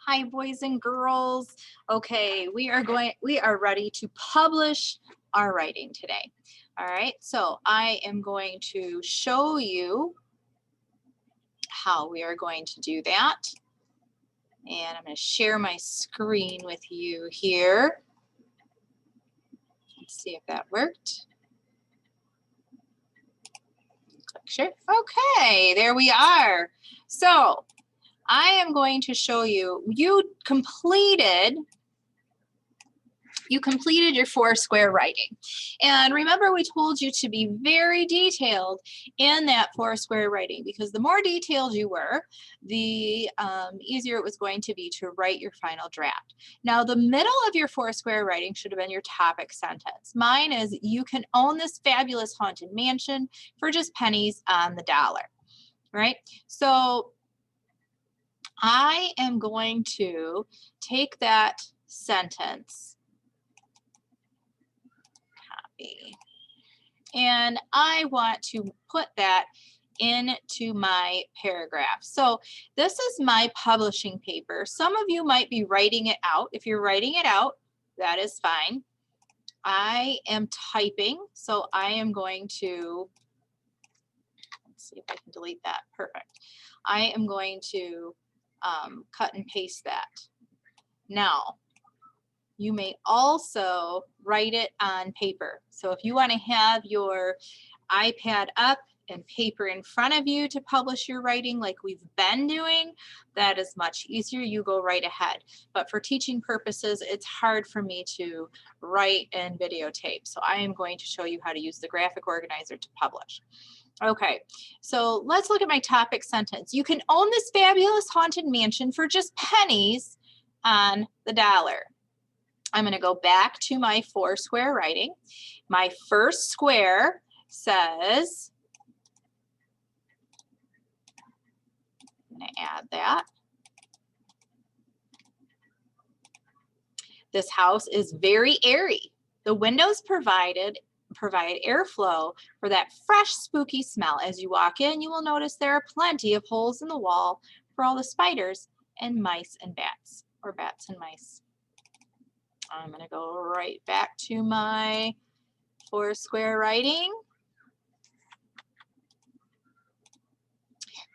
Hi, boys and girls. Okay, we are ready to publish our writing today. All right, so I am going to show you how we are going to do that. And I'm going to share my screen with you here. Let's see if that worked. Click share. Okay, there we are. So I am going to show you, you completed your Foursquare writing. And remember, we told you to be very detailed in that Foursquare writing, because the more detailed you were, the easier it was going to be to write your final draft. Now, the middle of your Foursquare writing should have been your topic sentence. Mine is, you can own this fabulous haunted mansion for just pennies on the dollar, right? So I am going to take that sentence, and I want to put that into my paragraph. So this is my publishing paper. Some of you might be writing it out. If you're writing it out, that is fine. I am typing, so I am going to, let's see if I can delete that. Perfect. I am going to cut and paste that. Now, you may also write it on paper. So if you want to have your iPad up and paper in front of you to publish your writing like we've been doing, that is much easier. You go right ahead. But for teaching purposes, it's hard for me to write and videotape. So I am going to show you how to use the graphic organizer to publish. Okay, so let's look at my topic sentence. You can own this fabulous haunted mansion for just pennies on the dollar. I'm going to go back to my Foursquare writing. My first square says, I'm going to add that. This house is very airy. The windows provide airflow for that fresh, spooky smell. As you walk in, you will notice there are plenty of holes in the wall for all the spiders and mice and bats, or bats and mice. I'm going to go right back to my Foursquare writing.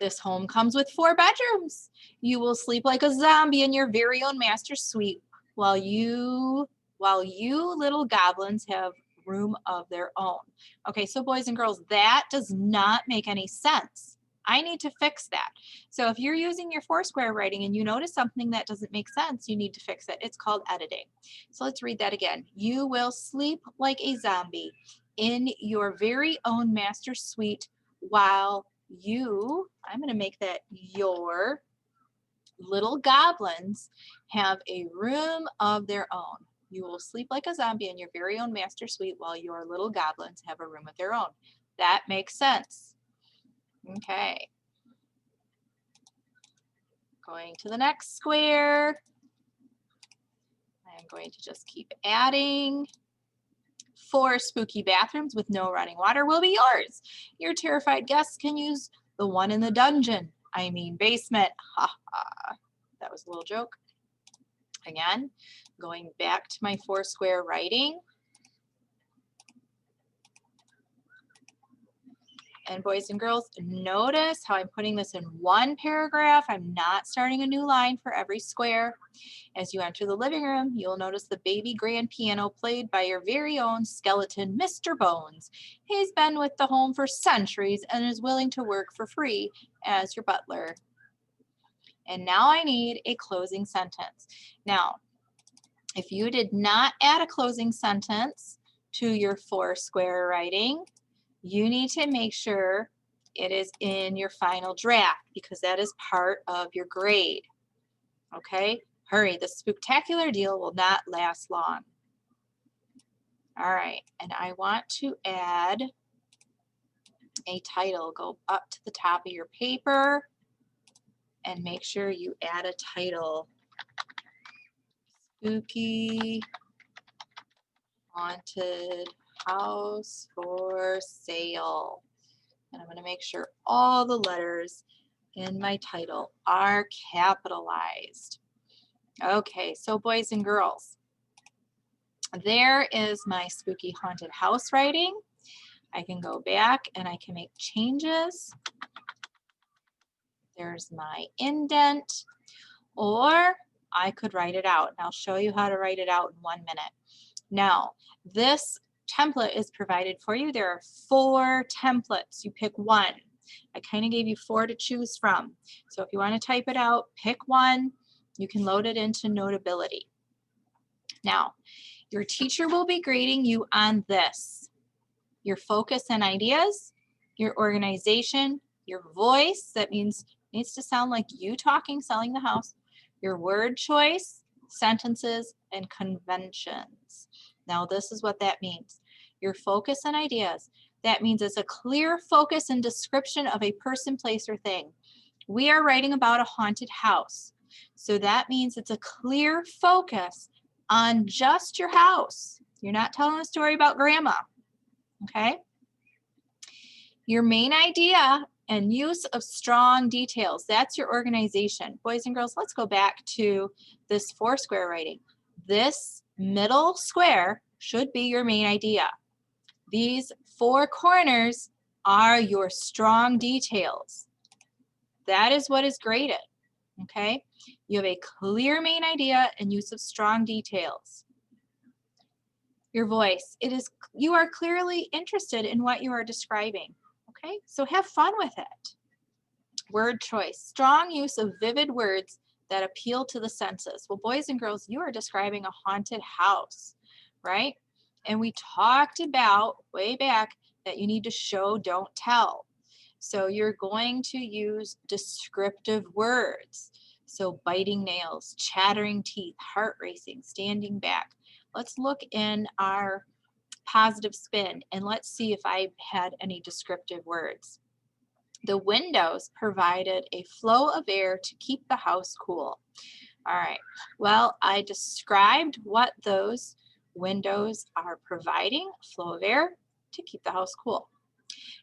This home comes with 4 bedrooms. You will sleep like a zombie in your very own master suite while you little goblins have room of their own. Okay, so boys and girls, that does not make any sense. I need to fix that. So if you're using your Foursquare writing and you notice something that doesn't make sense, you need to fix it. It's called editing. So let's read that again. You will sleep like a zombie in your very own master suite while you, I'm going to make that your little goblins have a room of their own. You will sleep like a zombie in your very own master suite while your little goblins have a room of their own. That makes sense. Okay. Going to the next square. I'm going to just keep adding. 4 spooky bathrooms with no running water will be yours. Your terrified guests can use the one in the dungeon. I mean basement. Ha ha. That was a little joke. Again, going back to my Foursquare writing. And boys and girls, notice how I'm putting this in one paragraph. I'm not starting a new line for every square. As you enter the living room, you'll notice the baby grand piano played by your very own skeleton, Mr. Bones. He's been with the home for centuries and is willing to work for free as your butler. And now I need a closing sentence. Now, if you did not add a closing sentence to your Foursquare writing, you need to make sure it is in your final draft, because that is part of your grade. Okay, hurry, the spooktacular deal will not last long. All right, and I want to add a title. Go up to the top of your paper and make sure you add a title. Spooky Haunted House for Sale. And I'm going to make sure all the letters in my title are capitalized. Okay, so boys and girls, there is my spooky haunted house writing. I can go back and I can make changes. There's my indent, or I could write it out. And I'll show you how to write it out in 1 minute. Now, this template is provided for you. There are 4 templates. You pick one. I kind of gave you 4 to choose from. So if you want to type it out, pick one. You can load it into Notability. Now, your teacher will be grading you on this: your focus and ideas, your organization, your voice, that means it needs to sound like you talking, selling the house, your word choice, sentences, and conventions. Now, this is what that means. Your focus and ideas, that means it's a clear focus and description of a person, place, or thing. We are writing about a haunted house. So that means it's a clear focus on just your house. You're not telling a story about grandma. Okay? Your main idea and use of strong details, that's your organization. Boys and girls, let's go back to this 4 square writing. This middle square should be your main idea. These 4 corners are your strong details. That is what is graded. Okay? You have a clear main idea and use of strong details. Your voice, you are clearly interested in what you are describing. Okay, so have fun with it. Word choice, strong use of vivid words that appeal to the senses. Well, boys and girls, you are describing a haunted house, right? And we talked about way back that you need to show, don't tell. So you're going to use descriptive words. So biting nails, chattering teeth, heart racing, standing back. Let's look in our positive spin and let's see if I had any descriptive words. The windows provided a flow of air to keep the house cool. All right, well, I described what those windows are providing, flow of air to keep the house cool.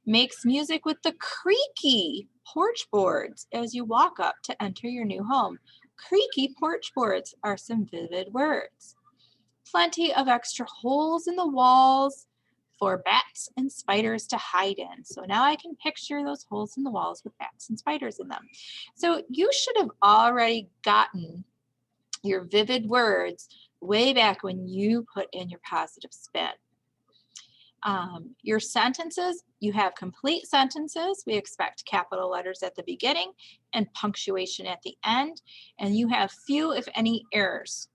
Makes music with the creaky porch boards as you walk up to enter your new home. Creaky porch boards are some vivid words. Plenty of extra holes in the walls for bats and spiders to hide in. So now I can picture those holes in the walls with bats and spiders in them. So you should have already gotten your vivid words way back when you put in your positive spin. Your sentences, you have complete sentences. We expect capital letters at the beginning and punctuation at the end, and you have few, if any, errors.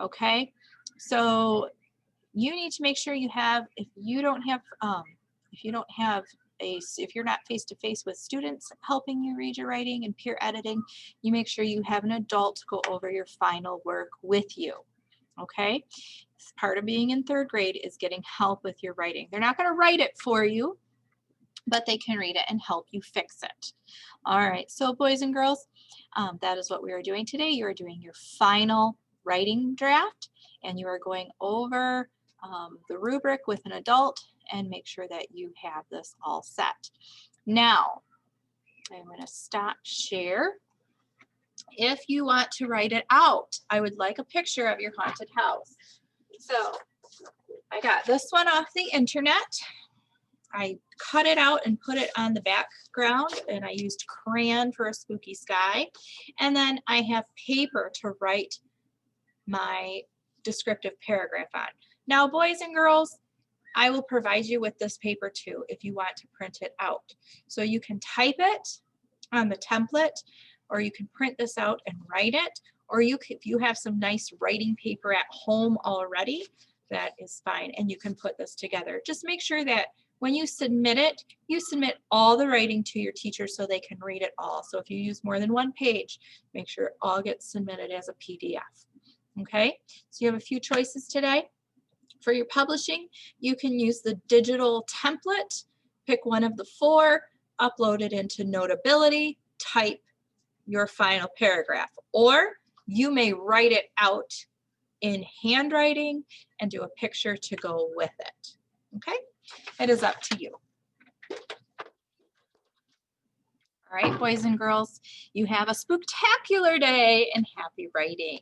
Okay, so you need to make sure you have, if you're not face to face with students helping you read your writing and peer editing, you make sure you have an adult go over your final work with you. Okay, part of being in 3rd grade is getting help with your writing. They're not going to write it for you, but they can read it and help you fix it. All right, so boys and girls, that is what we are doing today. You are doing your final writing draft, and you are going over the rubric with an adult and make sure that you have this all set. Now, I'm going to stop share. If you want to write it out, I would like a picture of your haunted house. So I got this one off the internet. I cut it out and put it on the background, and I used crayon for a spooky sky. And then I have paper to write my descriptive paragraph on. Now, boys and girls, I will provide you with this paper too if you want to print it out. So you can type it on the template, or you can print this out and write it, or if you have some nice writing paper at home already, that is fine, and you can put this together. Just make sure that when you submit it, you submit all the writing to your teacher so they can read it all. So if you use more than one page, make sure it all gets submitted as a PDF. Okay, so you have a few choices today. For your publishing, you can use the digital template, pick one of the 4, upload it into Notability, type your final paragraph, or you may write it out in handwriting and do a picture to go with it. Okay, it is up to you. All right, boys and girls, you have a spooktacular day and happy writing.